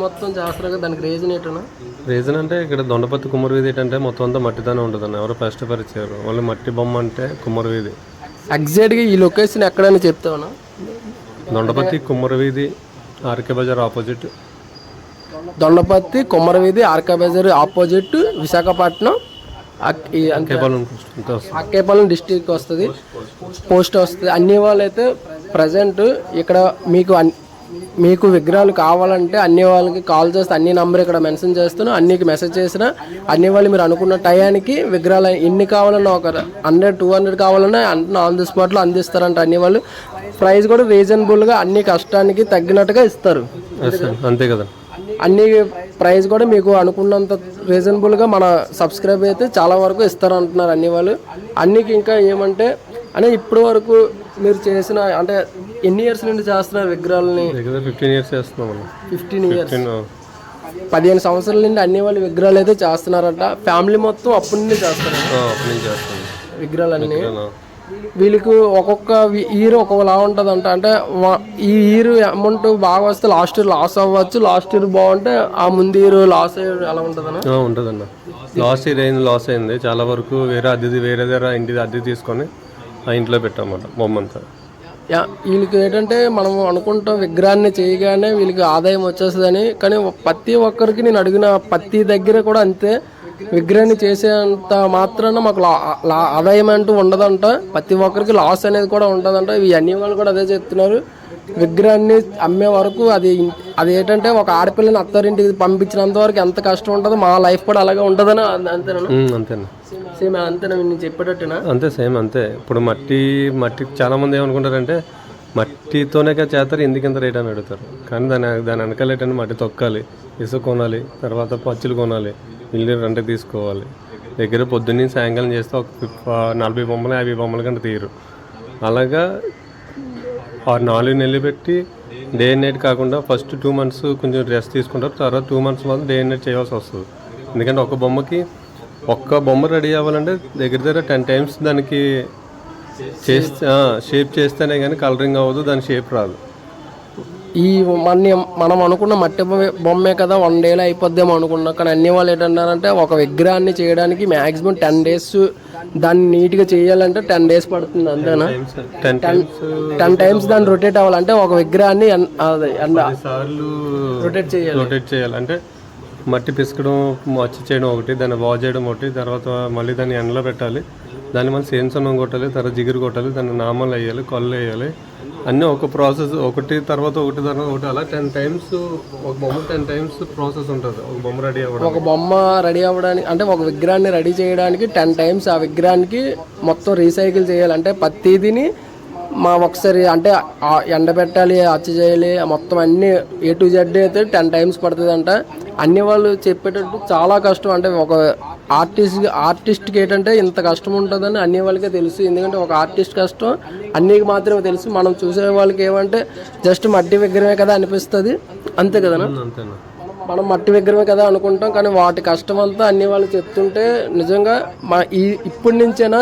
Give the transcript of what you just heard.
మొత్తం చేస్తారు కదా, దానికి రీజన్ ఏంటన్నా? రీజన్ అంటే ఇక్కడ దొండపత్తి కుమ్మరి వీధి ఏంటంటే మొత్తం అంతా మట్టితోనే ఉంటుంది అన్న. ఎవరో కష్టపరిచారు వాళ్ళు మట్టి బొమ్మ అంటే కుమ్మరి వీధి. ఎగ్జాక్ట్గా ఈ లొకేషన్ ఎక్కడైనా చెప్తావన్నా? Dondaparthy Kummari Veedhi RK Bazar opposite. Dondaparthy Kummari Veedhi RK Bazar opposite Visakhapatnam Akkayyapalem district వస్తుంది, పోస్ట్ వస్తుంది. అన్ని వాళ్ళు అయితే ప్రజెంట్ ఇక్కడ మీకు విగ్రహాలు కావాలంటే అన్ని వాళ్ళకి కాల్ చేస్తే అన్ని నంబర్ ఇక్కడ మెన్షన్ చేస్తున్నాను. అన్నికి మెసేజ్ చేసిన అన్ని వాళ్ళు మీరు అనుకున్న టయానికి విగ్రహాలు ఎన్ని కావాలన్నా ఒక 100-200 కావాలన్నా ఆన్ ది స్పాట్లో అందిస్తారంట. అన్ని వాళ్ళు ప్రైస్ కూడా రీజనబుల్గా అన్ని కష్టానికి తగ్గినట్టుగా ఇస్తారు. అంతే కదా, అన్ని ప్రైస్ కూడా మీకు అనుకున్నంత రీజనబుల్గా మన సబ్స్క్రైబ్ అయితే చాలా వరకు ఇస్తారు అంటున్నారు అన్ని వాళ్ళు. అన్నికి ఇంకా ఏమంటే అంటే ఇప్పటి వరకు మీరు చేసిన అంటే ఎన్ని ఇయర్స్ నుండి చేస్తున్నారు విగ్రహాలని? 15 ఇయర్స్ చేస్తున్నాం. 15 ఇయర్స్, 15 సంవత్సరాల నుండి అన్ని వాళ్ళు విగ్రహాలు అయితే చేస్తున్నారంట. ఫ్యామిలీ మొత్తం అప్పటి నుండి చేస్తారు విగ్రహాలన్నీ. వీళ్ళకి ఒక్కొక్క ఇయర్ ఒక్కొక్కలా ఉంటుందంట. అంటే ఈ ఇయర్ అమౌంట్ బాగా వస్తే లాస్ట్ ఇయర్ లాస్ అవ్వచ్చు, లాస్ట్ ఇయర్ బాగుంటే ఆ ముందు ఇయర్ లాస్ అయ్యి అలా ఉంటుందన్న. ఉంటుందన్న. లాస్ట్ ఇయర్ లాస్ అయింది చాలా వరకు. వేరే దగ్గర ఇంటి అద్దె తీసుకొని ఆ ఇంట్లో పెట్టామన్నమాట బొమ్మంతా. వీళ్ళకి ఏంటంటే మనం అనుకుంటాం విగ్రహాన్ని చేయగానే వీళ్ళకి ఆదాయం వచ్చేస్తుందని, కానీ ప్రతి ఒక్కరికి నేను అడిగిన ప్రతి దగ్గర కూడా అంతే. విగ్రహాన్ని చేసేంత మాత్రాన మాకు ఆదాయం అంటూ ఉండదంట, ప్రతి ఒక్కరికి లాస్ అనేది కూడా ఉంటుందంట. ఇవి అన్ని వాళ్ళు కూడా అదే చెప్తున్నారు. విగ్రహాన్ని అమ్మే వరకు అది ఏంటంటే ఒక ఆడపిల్లని అత్తారింటికి పంపించినంత వరకు ఎంత కష్టం ఉంటుందో మా లైఫ్ కూడా అలాగే ఉంటుందని. అంతేనా? అంతేనా, సేమ్ అంతేనా నేను చెప్పేటట్టేనా? అంతే, సేమ్ అంతే. ఇప్పుడు మట్టి చాలా మంది ఏమనుకుంటారంటే మట్టితోనే చేస్తారు, ఎందుకు ఎంత రేట్ అని అడుగుతారు. కానీ దాని వెనకాల ఏంటంటే మట్టి తొక్కాలి, ఇసుక కొనాలి, తర్వాత పచ్చులు కొనాలి, ఇల్లు రెంట్ తీసుకోవాలి. దగ్గర పొద్దున్నీ సాయంకాలం చేస్తే ఒక 40 బొమ్మలు 50 బొమ్మల కంటే తీరు. అలాగా 4 నెలలు పెట్టి డే అండ్ నైట్ కాకుండా ఫస్ట్ 2 months కొంచెం రెస్ట్ తీసుకుంటారు, తర్వాత 2 months మాత్రం డే అండ్ నైట్ చేయాల్సి వస్తుంది. ఎందుకంటే ఒక్క బొమ్మ రెడీ అవ్వాలంటే దగ్గర 10 times దానికి షేప్ చేస్తేనే కానీ కలరింగ్ అవ్వదు, దాని షేప్ రాదు. ఈ మనం అనుకున్న మట్టి బొమ్మే కదా 1 dayలో అయిపోద్దేమో అనుకున్నాం. కానీ అన్ని వాళ్ళు ఏంటన్నారంటే ఒక విగ్రహాన్ని చేయడానికి మ్యాక్సిమం 10 days, దాన్ని నీట్గా చేయాలంటే 10 days పడుతుంది. అంతేనా? 10 times దాన్ని రొటేట్ అవ్వాలంటే ఒక విగ్రహాన్ని రొటేట్ చేయాలి. అంటే మట్టి పిసకడం, వచ్చి చేయడం ఒకటి, దాన్ని వాష్ చేయడం ఒకటి, తర్వాత మళ్ళీ దాన్ని ఎండలో పెట్టాలి, దాన్ని మళ్ళీ సేన్సన్నం కొట్టాలి, తర్వాత జిగురు కొట్టాలి, దాన్ని నామాలు వేయాలి, కొల్లు వేయాలి. అన్నీ ఒక ప్రాసెస్, ఒకటి తర్వాత ఒకటి అలా 10 times ఒక బొమ్మ 10 times ప్రాసెస్ ఉంటుంది. ఒక బొమ్మ రెడీ అవ్వడానికి అంటే ఒక విగ్రహాన్ని రెడీ చేయడానికి 10 times ఆ విగ్రహానికి మొత్తం రీసైకిల్ చేయాలంటే ప్రతిదీని ఒకసారి అంటే ఎండబెట్టాలి, అచ్చ చేయాలి, మొత్తం అన్ని A to Z అయితే 10 times పడుతుంది అంట. అన్ని వాళ్ళు చెప్పేటట్టు చాలా కష్టం. అంటే ఒక ఆర్టిస్ట్కి ఏంటంటే ఇంత కష్టం ఉంటుందని అన్ని వాళ్ళకే తెలుసు. ఎందుకంటే ఒక ఆర్టిస్ట్ కష్టం అన్నికి మాత్రమే తెలుసు. మనం చూసే వాళ్ళకి ఏమంటే జస్ట్ మట్టి విగ్రహమే కదా అనిపిస్తుంది, అంతే కదా. మనం మట్టి విగ్రహమే కదా అనుకుంటాం, కానీ వాటి కష్టం అంతా అన్ని వాళ్ళు చెప్తుంటే నిజంగా ఇప్పటి నుంచైనా